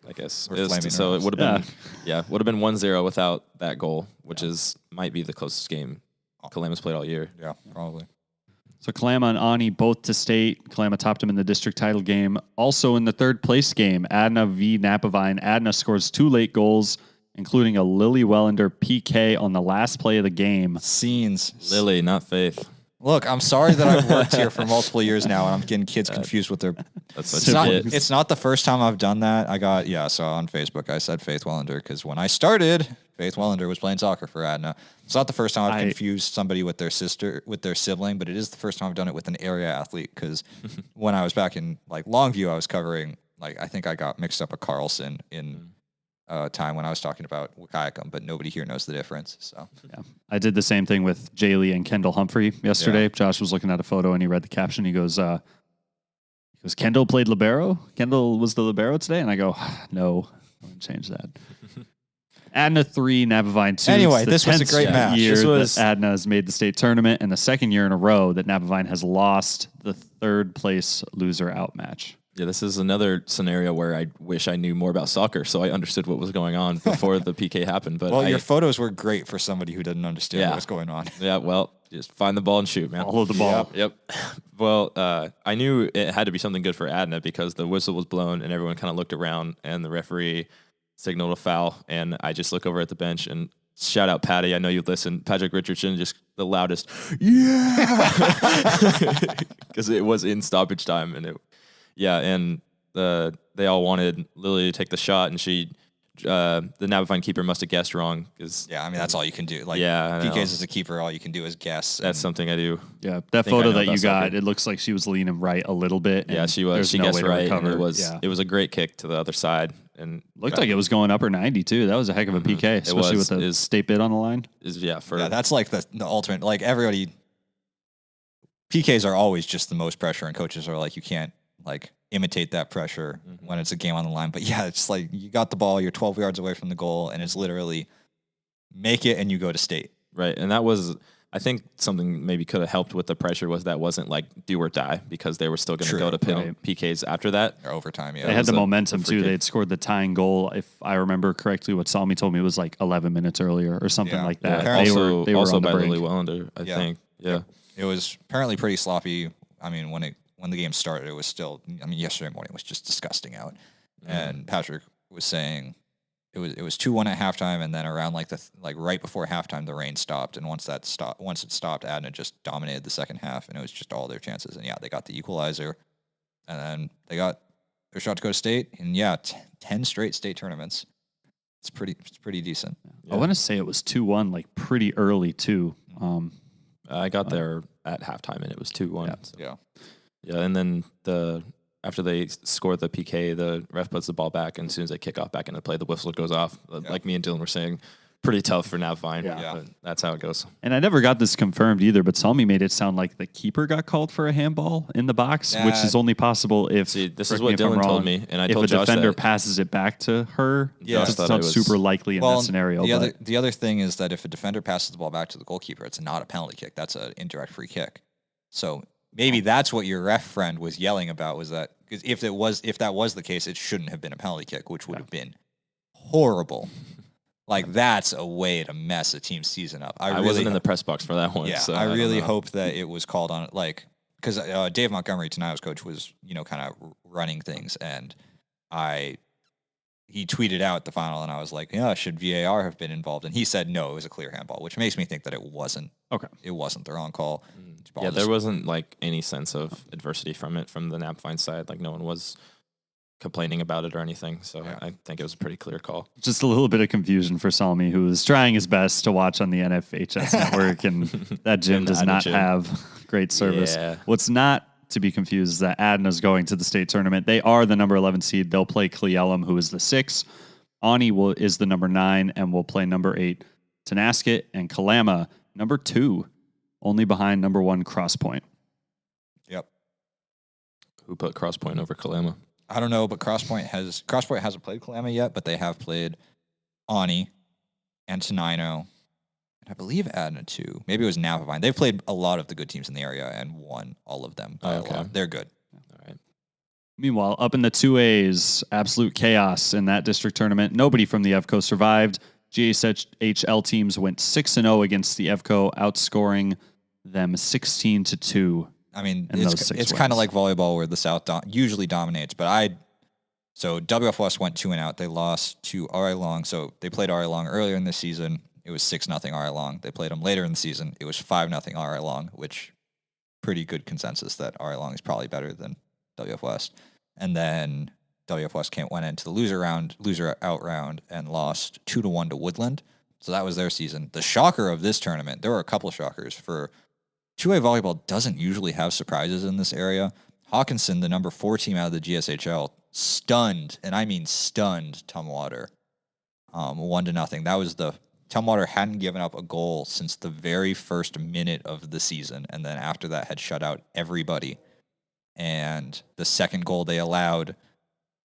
I guess. We're flaming So it robots. would have been, would have been 1-0 without that goal, which might be the closest game Kalama's played all year. Yeah, probably. So Kalama and Ani both to state. Kalama topped him in the district title game. Also in the third place game, Adna v. Napavine. Adna scores 2 late goals, including a Lily Wellander PK on the last play of the game. Scenes. Lily, not Faith. Look, I'm sorry that I've worked here for multiple years now, and I'm getting kids confused with their. That's It's what not, you get. it's not the first time I've done that. So on Facebook, I said Faith Wellander because when I started, Faith Wellander was playing soccer for Adna. It's not the first time I've confused somebody with their sibling, but it is the first time I've done it with an area athlete because when I was back in like Longview, I was covering, like, I think I got mixed up a Carlson in time when I was talking about Wakayakum, but nobody here knows the difference. So Yeah, I did the same thing with Jaylee and Kendall Humphrey yesterday. Yeah. Josh was looking at a photo and he read the caption. He goes, Kendall played libero? Kendall was the libero today? And I go, no, I'm going to change that. Adna 3, Napavine 2. Anyway, It's the this was a 10th great match. year This was- that Adna has made the state tournament, and the second year in a row that Napavine has lost the third place loser out match. Yeah, this is another scenario where I wish I knew more about soccer, so I understood what was going on before the PK happened. But your photos were great for somebody who didn't understand what was going on. Yeah, well, just find the ball and shoot, man. Follow the ball. Yep. Well, I knew it had to be something good for Adna because the whistle was blown and everyone kind of looked around and the referee signaled a foul. And I just look over at the bench and shout out Patty. I know you listen. Patrick Richardson, just the loudest, yeah, because it was in stoppage time. And they all wanted Lily to take the shot, and the Napavine keeper must have guessed wrong. Yeah, I mean, that's all you can do. Like, Yeah, I know. PKs as a keeper, all you can do is guess. That's something I do. Yeah, that think I photo know that about you got, soccer. it looks like she was leaning right a little bit. Yeah, and she was. there's She no guessed way to right, and recover. it was a great kick to the other side, and Looked like it was going upper 90 too. That was a heck of a PK, especially with the state bid on the line. That's like the ultimate. Like, everybody, PKs are always just the most pressure, and coaches are like, you can't like imitate that pressure when it's a game on the line. But yeah, it's like you got the ball, you're 12 yards away from the goal, and it's literally make it and you go to state. right, and that was. I think something maybe could have helped with the pressure was that wasn't like do or die because they were still going to go to PKs after that. Or overtime, yeah. They had the a momentum free too. kick. They had scored the tying goal. If I remember correctly, what Salmi told me was like 11 minutes earlier or something Yeah. like that. Yeah. They also, were also on the by brink. Lily Wellander, I think. Yeah. It was apparently pretty sloppy. I mean, when the game started, it was still. I mean, yesterday morning was just disgusting out. And Patrick was saying it was 2-1 at halftime, and then around like right before halftime, the rain stopped, and once it stopped, Adna just dominated the second half, and it was just all their chances. And yeah, they got the equalizer, and then they got their shot to go to state, and yeah, 10 straight state tournaments. It's pretty decent. I want to say it was 2-1, like pretty early too. I got there at halftime, and it was 2-1. Yeah. So. Yeah, and then after they score the PK, the ref puts the ball back, and as soon as they kick off back into play, the whistle goes off. Like me and Dylan were saying, pretty tough for Navvine. Yeah. But that's how it goes. And I never got this confirmed either, but Salmi made it sound like the keeper got called for a handball in the box, which is only possible if. See, this is what Dylan told me, and I told if a Josh defender that passes it back to her. Yeah. It's not super likely in that scenario. The other thing is that if a defender passes the ball back to the goalkeeper, it's not a penalty kick. That's an indirect free kick. So maybe that's what your ref friend was yelling about, was that because if that was the case, it shouldn't have been a penalty kick, which would have been horrible. Like, that's a way to mess a team's season up. I wasn't in the press box for that one. Yeah, so I really hope that it was called on, like, because Dave Montgomery, Tenayo's coach, was kind of running things, and he tweeted out the final, and I was like, yeah, should VAR have been involved? And he said no, it was a clear handball, which makes me think that it wasn't. Okay, it wasn't the wrong call. Yeah, there wasn't like any sense of adversity from the Navvine side. Like, no one was complaining about it or anything. So I think it was a pretty clear call. Just a little bit of confusion for Salmi, who was trying his best to watch on the NFHS network, and that gym does not have great service. Yeah. What's not to be confused is that Adna's going to the state tournament. They are the number 11 seed. They'll play Cle Elum, who is the 6. Ani is the number 9 and will play number 8 Tenasket, and Kalama, number 2, only behind number 1 Crosspoint. Yep. Who put Crosspoint over Kalama? I don't know, but Crosspoint hasn't played Kalama yet, but they have played Ani and Tenino, and I believe Adna too. Maybe it was Navavine. They've played a lot of the good teams in the area and won all of them by a lot. They're good. All right. Meanwhile, up in the 2As, absolute chaos in that district tournament. Nobody from the EVCO survived. GHL teams went 6-0 against the EVCO, outscoring them 16-2. I mean, it's kind of like volleyball where the South usually dominates, but so WF West went 2-out. They lost to RI Long. So they played RI Long earlier in the season. It was 6-0 RI Long. They played them later in the season. It was 5-0 RI Long, which pretty good consensus that RI Long is probably better than WF West. And then WF West went into the loser out round and lost 2-1 to Woodland. So that was their season. The shocker of this tournament, there were a couple shockers for 2A volleyball doesn't usually have surprises in this area. Hawkinson, the number 4 team out of the GSHL, stunned, and I mean stunned, Tumwater, 1-0. That was Tumwater hadn't given up a goal since the very first minute of the season, and then after that had shut out everybody. And the second goal they allowed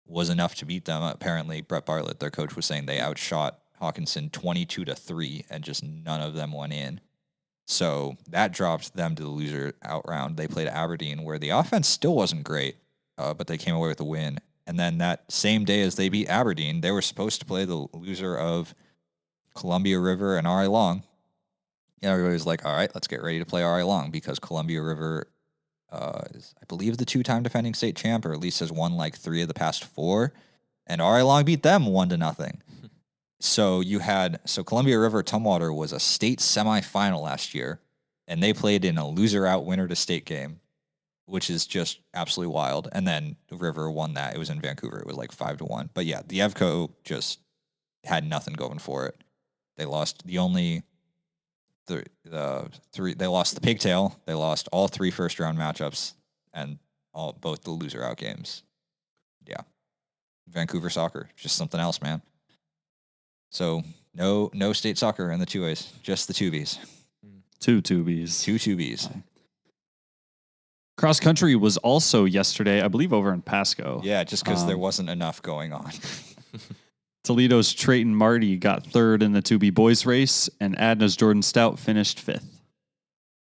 was enough to beat them. Apparently, Brett Bartlett, their coach, was saying they outshot Hawkinson 22-3, and just none of them went in. So that dropped them to the loser out round. They played Aberdeen, where the offense still wasn't great, but they came away with a win. And then that same day as they beat Aberdeen, they were supposed to play the loser of Columbia River and RI Long. And everybody was like, all right, let's get ready to play RI Long, because Columbia River is, I believe, the 2-time defending state champ, or at least has won like 3 of the past 4. And RI Long beat them 1-0. So Columbia River Tumwater was a state semifinal last year, and they played in a loser out winner to state game, which is just absolutely wild. And then River won that. It was in Vancouver. It was like 5-1. But yeah, the EVCO just had nothing going for it. They lost they lost the pigtail. They lost all 3 first round matchups and both the loser out games. Yeah. Vancouver soccer, just something else, man. So no state soccer in the 2As, just the 2Bs. 2 2Bs. 2 2Bs. Cross country was also yesterday, I believe, over in Pasco. Yeah, just because there wasn't enough going on. Toledo's Trayton Marty got 3rd in the 2B boys race, and Adna's Jordan Stout finished 5th.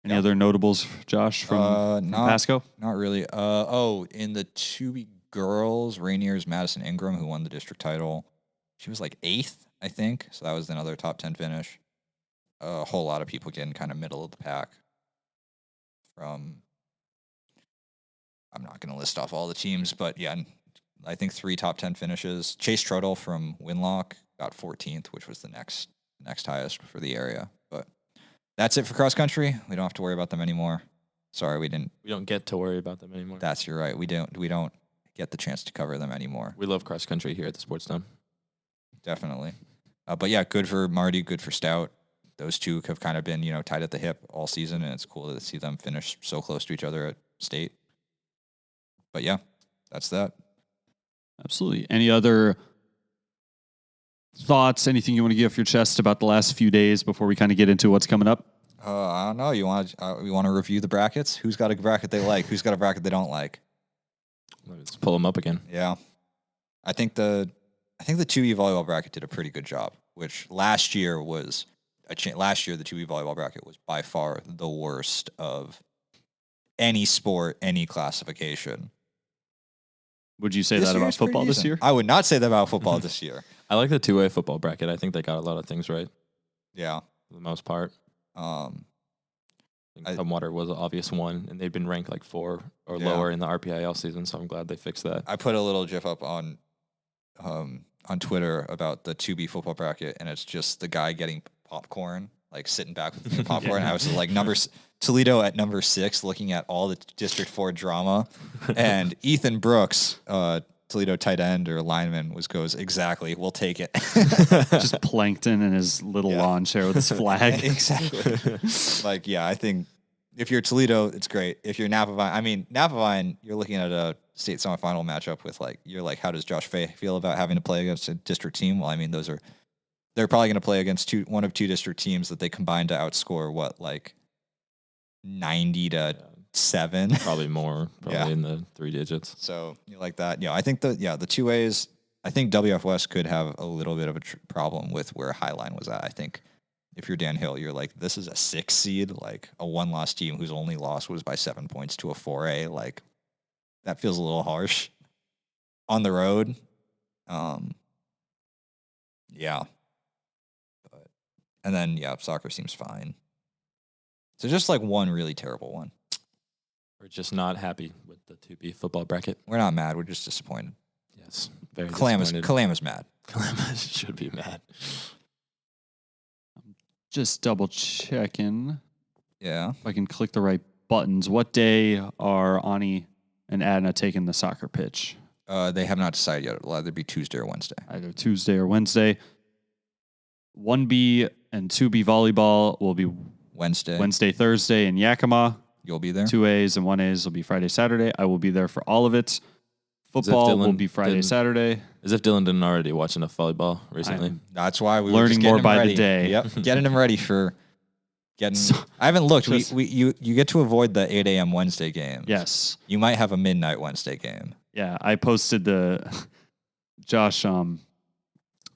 Any other notables, Josh, from Pasco? Not really. In the 2B girls, Rainier's Madison Ingram, who won the district title. She was like 8th, I think. So that was another top 10 finish. A whole lot of people getting kind of middle of the pack. I'm not going to list off all the teams, but yeah, I think 3 top 10 finishes. Chase Trudell from Winlock got 14th, which was the next highest for the area. But that's it for cross country. We don't have to worry about them anymore. Sorry, we don't get to worry about them anymore. You're right. We don't get the chance to cover them anymore. We love cross country here at the Sports Dome. Definitely. But yeah, good for Marty, good for Stout. Those two have kind of been, tied at the hip all season, and it's cool to see them finish so close to each other at state. But yeah, that's that. Absolutely. Any other thoughts, anything you want to get off your chest about the last few days before we kind of get into what's coming up? I don't know. You want to review the brackets? Who's got a bracket they like? Who's got a bracket they don't like? Let's pull them up again. Yeah. I think the 2E volleyball bracket did a pretty good job, which last year was last year the 2E volleyball bracket was by far the worst of any sport, any classification. Would you say that about football this year? I would not say that about football this year. I like the 2A football bracket. I think they got a lot of things right. Yeah. For the most part. I think Tumwater was an obvious one, and they've been ranked like 4 or lower in the RPIL season, so I'm glad they fixed that. I put a little GIF up on Twitter about the 2B football bracket, and it's just the guy getting popcorn, like sitting back with the popcorn. I was like, Toledo at number 6, looking at all the District 4 drama, and Ethan Brooks, Toledo tight end or lineman, goes, exactly, we'll take it. Just Plankton in his little lawn chair with his flag. Exactly. I think if you're Toledo, it's great. If you're Napavine, you're looking at a state semifinal matchup with how does Josh Fay feel about having to play against a district team? Well, they're probably going to play against one of 2 district teams that they combined to outscore 90-7, probably more, in the 3 digits. So you like that? I think the 2As. I think WF West could have a little bit of a problem with where Highline was at. I think if you're Dan Hill, you're like, this is a 6 seed, like a 1-loss team whose only loss was by 7 points to a 4A. Like that feels a little harsh on the road. And then soccer seems fine. So just like one really terrible one. We're just not happy with the 2B football bracket. We're not mad. We're just disappointed. Yes, very disappointed. Kalama's mad. Kalama should be mad. Just double checking. Yeah. If I can click the right buttons. What day are Ani and Adna taking the soccer pitch? They have not decided yet. It'll either be Tuesday or Wednesday. Either Tuesday or Wednesday. 1B and 2B volleyball will be Wednesday, Thursday in Yakima. You'll be there? 2As and 1As will be Friday, Saturday. I will be there for all of it. Football will be Friday, Saturday. As if Dylan didn't already watch enough volleyball recently. That's why we learning were more by ready. The day. Yep, getting him ready for getting. I haven't looked. You get to avoid the 8 a.m. Wednesday games. Yes, you might have a midnight Wednesday game. Yeah, I posted Josh.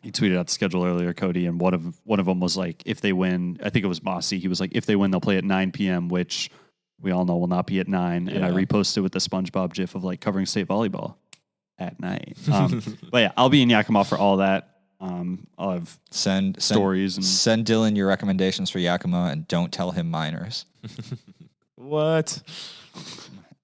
He tweeted out the schedule earlier, Kody, and one of them was like, if they win, I think it was Mossy. He was like, if they win, they'll play at 9 p.m., which we all know will not be at 9. Yeah. And I reposted with the SpongeBob gif of like covering state volleyball at night. But yeah, I'll be in Yakima for all that. I'll have stories and send Dylan your recommendations for Yakima, and don't tell him minors. What?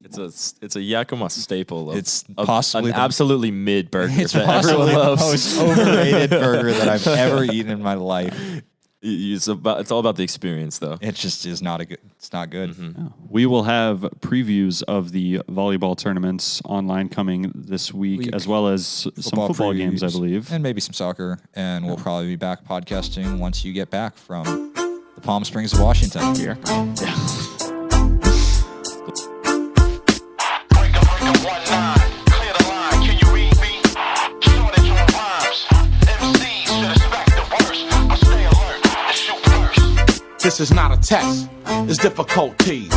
It's a Yakima staple. It's possibly an absolutely mid burger. It's that possibly everyone loves. The most overrated burger that I've ever eaten in my life. It's all about the experience, though. It just is not good. It's not good. Mm-hmm. Yeah. We will have previews of the volleyball tournaments online coming this week, as well as some football games, I believe, and maybe some soccer. And we'll probably be back podcasting once you get back from the Palm Springs of Washington. Here. Yeah. This is not a test, it's difficulties.